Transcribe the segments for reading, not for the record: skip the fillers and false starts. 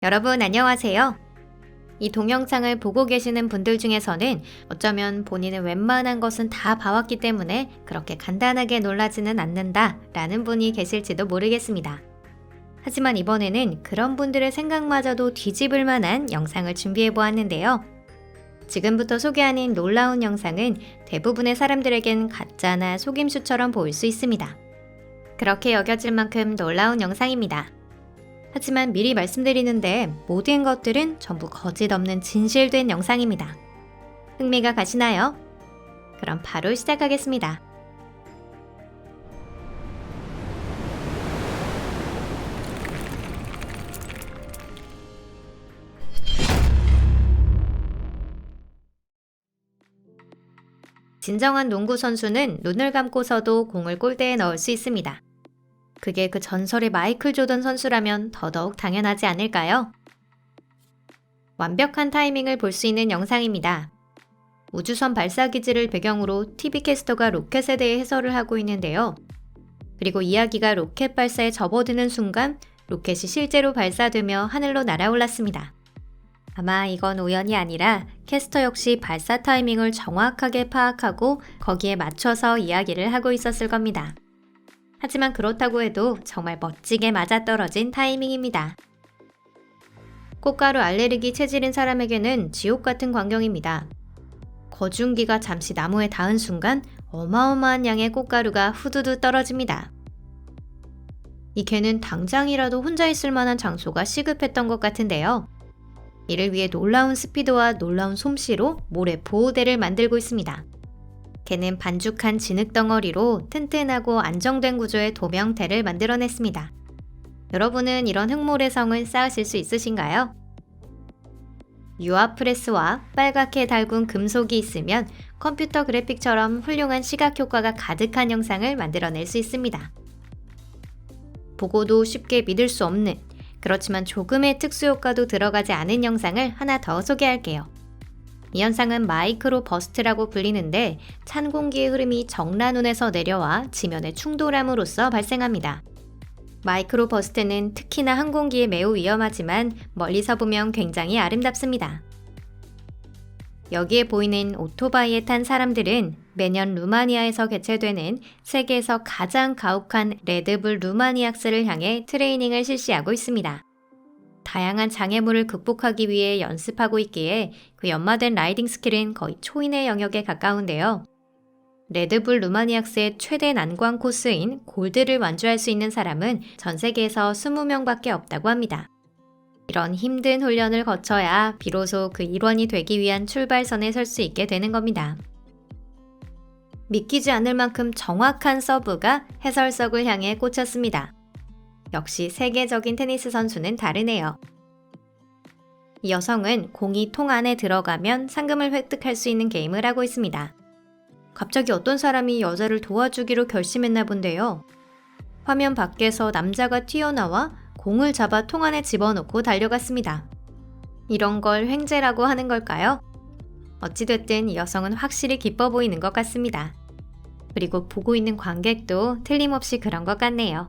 여러분 안녕하세요. 이 동영상을 보고 계시는 분들 중에서는 어쩌면 본인은 웬만한 것은 다 봐왔기 때문에 그렇게 간단하게 놀라지는 않는다 라는 분이 계실지도 모르겠습니다. 하지만 이번에는 그런 분들의 생각마저도 뒤집을 만한 영상을 준비해 보았는데요. 지금부터 소개하는 놀라운 영상은 대부분의 사람들에겐 가짜나 속임수처럼 보일 수 있습니다. 그렇게 여겨질 만큼 놀라운 영상입니다. 하지만 미리 말씀드리는데 모든 것들은 전부 거짓 없는 진실된 영상입니다. 흥미가 가시나요? 그럼 바로 시작하겠습니다. 진정한 농구 선수는 눈을 감고서도 공을 골대에 넣을 수 있습니다. 그게 그 전설의 마이클 조던 선수라면 더더욱 당연하지 않을까요? 완벽한 타이밍을 볼 수 있는 영상입니다. 우주선 발사 기지를 배경으로 TV 캐스터가 로켓에 대해 해설을 하고 있는데요. 그리고 이야기가 로켓 발사에 접어드는 순간 로켓이 실제로 발사되며 하늘로 날아올랐습니다. 아마 이건 우연이 아니라 캐스터 역시 발사 타이밍을 정확하게 파악하고 거기에 맞춰서 이야기를 하고 있었을 겁니다. 하지만 그렇다고 해도 정말 멋지게 맞아떨어진 타이밍입니다. 꽃가루 알레르기 체질인 사람에게는 지옥 같은 광경입니다. 거중기가 잠시 나무에 닿은 순간 어마어마한 양의 꽃가루가 후두두 떨어집니다. 이 개는 당장이라도 혼자 있을 만한 장소가 시급했던 것 같은데요. 이를 위해 놀라운 스피드와 놀라운 솜씨로 모래 보호대를 만들고 있습니다. 개는 반죽한 진흙덩어리로 튼튼하고 안정된 구조의 도명태를 만들어냈습니다. 여러분은 이런 흙모래성을 쌓으실 수 있으신가요? 유화 프레스와 빨갛게 달군 금속이 있으면 컴퓨터 그래픽처럼 훌륭한 시각 효과가 가득한 영상을 만들어낼 수 있습니다. 보고도 쉽게 믿을 수 없는, 그렇지만 조금의 특수효과도 들어가지 않은 영상을 하나 더 소개할게요. 이 현상은 마이크로 버스트라고 불리는데 찬 공기의 흐름이 정란운에서 내려와 지면에 충돌함으로써 발생합니다. 마이크로 버스트는 특히나 항공기에 매우 위험하지만 멀리서 보면 굉장히 아름답습니다. 여기에 보이는 오토바이에 탄 사람들은 매년 루마니아에서 개최되는 세계에서 가장 가혹한 레드불 루마니악스를 향해 트레이닝을 실시하고 있습니다. 다양한 장애물을 극복하기 위해 연습하고 있기에 그 연마된 라이딩 스킬은 거의 초인의 영역에 가까운데요. 레드불 루마니악스의 최대 난관 코스인 골드를 완주할 수 있는 사람은 전 세계에서 20명밖에 없다고 합니다. 이런 힘든 훈련을 거쳐야 비로소 그 일원이 되기 위한 출발선에 설 수 있게 되는 겁니다. 믿기지 않을 만큼 정확한 서브가 해설석을 향해 꽂혔습니다. 역시 세계적인 테니스 선수는 다르네요. 이 여성은 공이 통 안에 들어가면 상금을 획득할 수 있는 게임을 하고 있습니다. 갑자기 어떤 사람이 여자를 도와주기로 결심했나 본데요. 화면 밖에서 남자가 튀어나와 공을 잡아 통 안에 집어넣고 달려갔습니다. 이런 걸 횡재라고 하는 걸까요? 어찌됐든 이 여성은 확실히 기뻐 보이는 것 같습니다. 그리고 보고 있는 관객도 틀림없이 그런 것 같네요.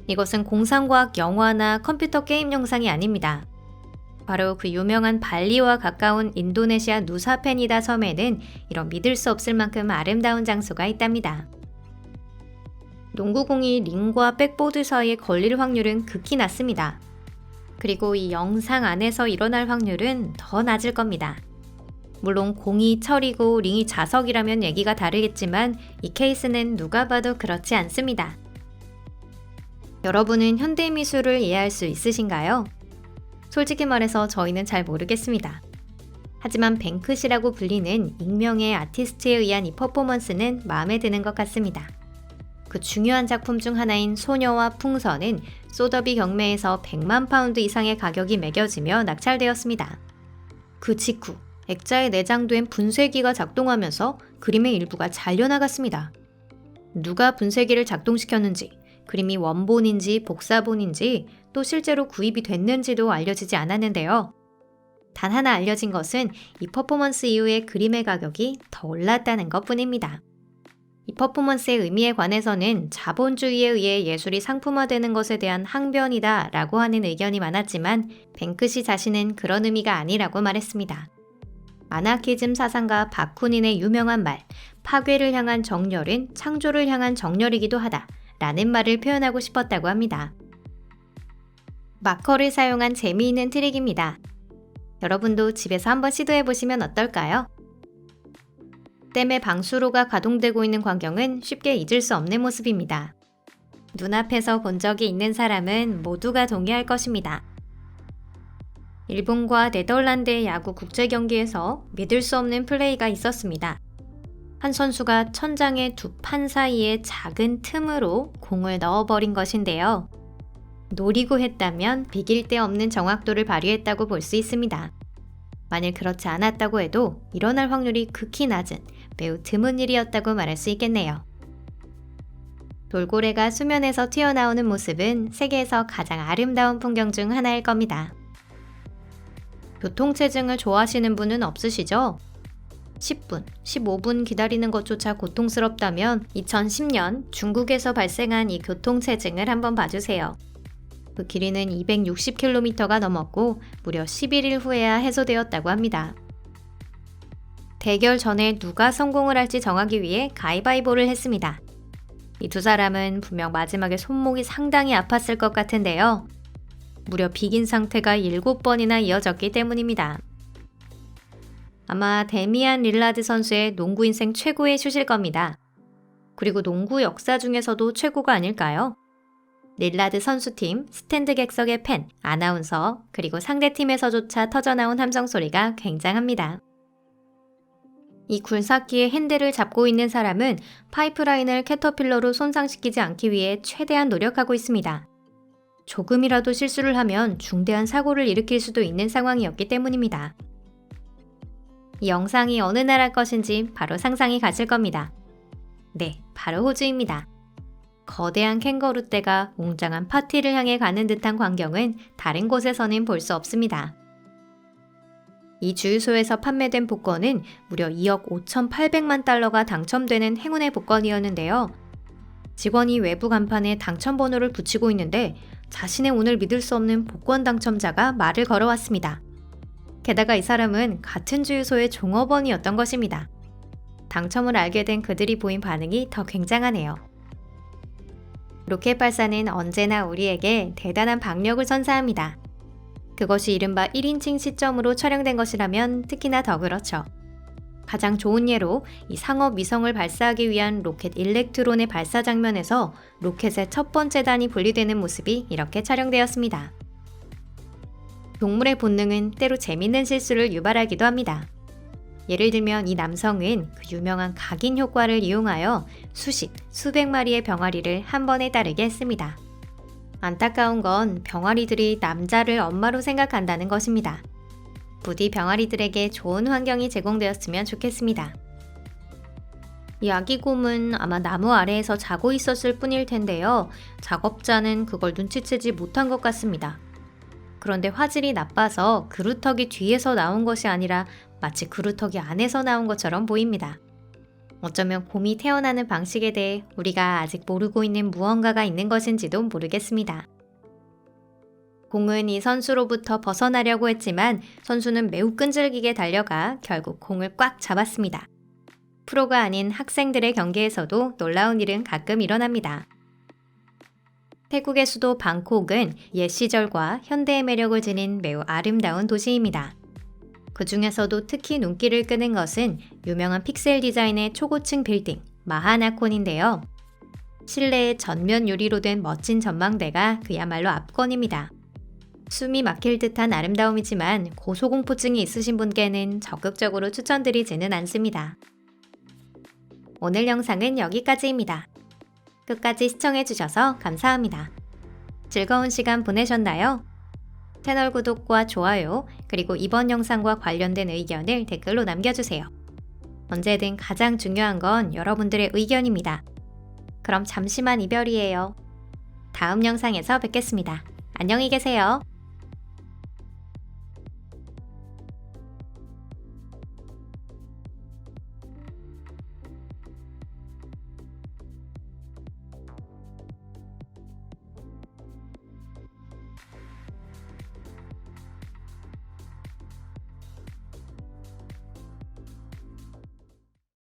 이것은 공상과학 영화나 컴퓨터 게임 영상이 아닙니다. 바로 그 유명한 발리와 가까운 인도네시아 누사페니다 섬에는 이런 믿을 수 없을 만큼 아름다운 장소가 있답니다. 농구공이 링과 백보드 사이에 걸릴 확률은 극히 낮습니다. 그리고 이 영상 안에서 일어날 확률은 더 낮을 겁니다. 물론 공이 철이고 링이 자석이라면 얘기가 다르겠지만 이 케이스는 누가 봐도 그렇지 않습니다. 여러분은 현대미술을 이해할 수 있으신가요? 솔직히 말해서 저희는 잘 모르겠습니다. 하지만 뱅크시라고 불리는 익명의 아티스트에 의한 이 퍼포먼스는 마음에 드는 것 같습니다. 그 중요한 작품 중 하나인 소녀와 풍선은 소더비 경매에서 100만 파운드 이상의 가격이 매겨지며 낙찰되었습니다. 그 직후 액자에 내장된 분쇄기가 작동하면서 그림의 일부가 잘려나갔습니다. 누가 분쇄기를 작동시켰는지, 그림이 원본인지 복사본인지 또 실제로 구입이 됐는지도 알려지지 않았는데요. 단 하나 알려진 것은 이 퍼포먼스 이후에 그림의 가격이 더 올랐다는 것뿐입니다. 이 퍼포먼스의 의미에 관해서는 자본주의에 의해 예술이 상품화되는 것에 대한 항변이다 라고 하는 의견이 많았지만 뱅크시 자신은 그런 의미가 아니라고 말했습니다. 아나키즘 사상가 바쿠닌의 유명한 말, 파괴를 향한 정열은 창조를 향한 정열이기도 하다 라는 말을 표현하고 싶었다고 합니다. 마커를 사용한 재미있는 트릭입니다. 여러분도 집에서 한번 시도해보시면 어떨까요? 댐의 방수로가 가동되고 있는 광경은 쉽게 잊을 수 없는 모습입니다. 눈앞에서 본 적이 있는 사람은 모두가 동의할 것입니다. 일본과 네덜란드의 야구 국제 경기에서 믿을 수 없는 플레이가 있었습니다. 한 선수가 천장의 두 판 사이에 작은 틈으로 공을 넣어버린 것인데요. 노리고 했다면 비길 데 없는 정확도를 발휘했다고 볼 수 있습니다. 만일 그렇지 않았다고 해도 일어날 확률이 극히 낮은 매우 드문 일이었다고 말할 수 있겠네요. 돌고래가 수면에서 튀어나오는 모습은 세계에서 가장 아름다운 풍경 중 하나일 겁니다. 교통체증을 좋아하시는 분은 없으시죠? 10분, 15분 기다리는 것조차 고통스럽다면 2010년 중국에서 발생한 이 교통체증을 한번 봐주세요. 그 길이는 260km가 넘었고 무려 11일 후에야 해소되었다고 합니다. 대결 전에 누가 성공을 할지 정하기 위해 가위바위보를 했습니다. 이 두 사람은 분명 마지막에 손목이 상당히 아팠을 것 같은데요. 무려 비긴 상태가 7번이나 이어졌기 때문입니다. 아마 데미안 릴라드 선수의 농구 인생 최고의 슛일 겁니다. 그리고 농구 역사 중에서도 최고가 아닐까요? 릴라드 선수팀, 스탠드 객석의 팬, 아나운서, 그리고 상대팀에서조차 터져나온 함성 소리가 굉장합니다. 이 굴삭기의 핸들을 잡고 있는 사람은 파이프라인을 캐터필러로 손상시키지 않기 위해 최대한 노력하고 있습니다. 조금이라도 실수를 하면 중대한 사고를 일으킬 수도 있는 상황이었기 때문입니다. 이 영상이 어느 나라 것인지 바로 상상이 가실 겁니다. 네, 바로 호주입니다. 거대한 캥거루 떼가 웅장한 파티를 향해 가는 듯한 광경은 다른 곳에서는 볼 수 없습니다. 이 주유소에서 판매된 복권은 무려 2억 5,800만 달러가 당첨되는 행운의 복권이었는데요. 직원이 외부 간판에 당첨번호를 붙이고 있는데 자신의 운을 믿을 수 없는 복권 당첨자가 말을 걸어왔습니다. 게다가 이 사람은 같은 주유소의 종업원이었던 것입니다. 당첨을 알게 된 그들이 보인 반응이 더 굉장하네요. 로켓 발사는 언제나 우리에게 대단한 박력을 선사합니다. 그것이 이른바 1인칭 시점으로 촬영된 것이라면 특히나 더 그렇죠. 가장 좋은 예로 이 상업 위성을 발사하기 위한 로켓 일렉트론의 발사 장면에서 로켓의 첫 번째 단이 분리되는 모습이 이렇게 촬영되었습니다. 동물의 본능은 때로 재밌는 실수를 유발하기도 합니다. 예를 들면 이 남성은 그 유명한 각인 효과를 이용하여 수백 마리의 병아리를 한 번에 따르게 했습니다. 안타까운 건 병아리들이 남자를 엄마로 생각한다는 것입니다. 부디 병아리들에게 좋은 환경이 제공되었으면 좋겠습니다. 이 아기 곰은 아마 나무 아래에서 자고 있었을 뿐일 텐데요. 작업자는 그걸 눈치채지 못한 것 같습니다. 그런데 화질이 나빠서 그루터기 뒤에서 나온 것이 아니라 마치 그루터기 안에서 나온 것처럼 보입니다. 어쩌면 곰이 태어나는 방식에 대해 우리가 아직 모르고 있는 무언가가 있는 것인지도 모르겠습니다. 공은 이 선수로부터 벗어나려고 했지만 선수는 매우 끈질기게 달려가 결국 공을 꽉 잡았습니다. 프로가 아닌 학생들의 경기에서도 놀라운 일은 가끔 일어납니다. 태국의 수도 방콕은 옛 시절과 현대의 매력을 지닌 매우 아름다운 도시입니다. 그 중에서도 특히 눈길을 끄는 것은 유명한 픽셀 디자인의 초고층 빌딩, 마하나콘인데요. 실내에 전면 유리로 된 멋진 전망대가 그야말로 압권입니다. 숨이 막힐 듯한 아름다움이지만 고소공포증이 있으신 분께는 적극적으로 추천드리지는 않습니다. 오늘 영상은 여기까지입니다. 끝까지 시청해주셔서 감사합니다. 즐거운 시간 보내셨나요? 채널 구독과 좋아요, 그리고 이번 영상과 관련된 의견을 댓글로 남겨주세요. 언제든 가장 중요한 건 여러분들의 의견입니다. 그럼 잠시만 이별이에요. 다음 영상에서 뵙겠습니다. 안녕히 계세요.